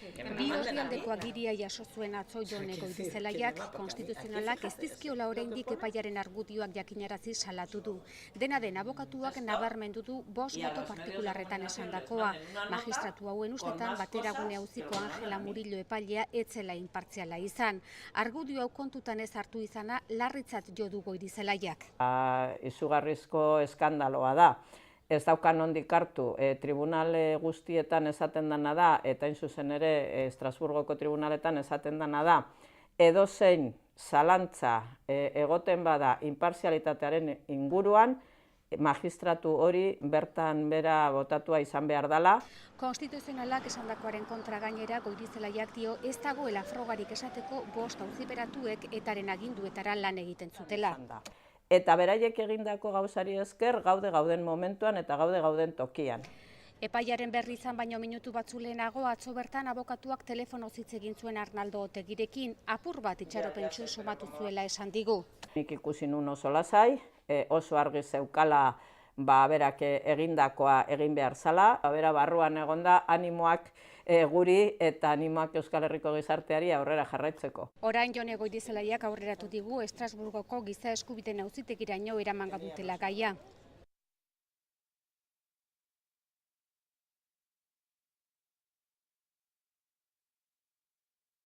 Bi orrialdeko agiria jaso zuen atzo Jon Goirizelaiak konstituzionalak ez dizkiola oraindik epaiaren argudioak jakinarazi salatu du. Dena den abokatuak nabarmendu du 5 boto partikularretan esandakoa. Magistratu hauen ustetan bateragune auziko Angela Murillo epailea ez zela inpartziala izan. Argudio hau kontutan ez hartu izana larritzat jo du Goirizelaiak. Izugarrizko eskandaloa da. Ez daukan nondik hartu, tribunal guztietan esaten dena da, eta hain zuzen ere Estrasburgoko tribunaletan esaten dena da, edozein zalantza egoten bada inpartzialitatearen inguruan, magistratu hori bertan bera botatua izan behar dela. Konstituzionalak esandakoaren kontra gainera Goirizelaiak dio ez dagoela frogarik esateko 5 auziperatuek etaren aginduetara lan egiten zutela. Eta beraiek egindako gauzari esker gaude gauden momentuan eta gaude gauden tokian. Epaiaren berri izan baino minutu batzu lehenago atzo bertan abokatuak telefonoz hitz egin zuen Arnaldo Otegirekin, apur bat itxaropentsu somatu zuela esan digu. Nik ikusi nun oso lasai, oso argi zeukala berak egindakoa egin behar zala, bera barruan egonda animoak guri eta animoak Euskal Herriko gizarteari aurrera jarraitzeko. Orain Jon Goirizelaiak aurreratu digu Estrasburgoko giza eskubideen auzitegiraino eramango dutela gaia.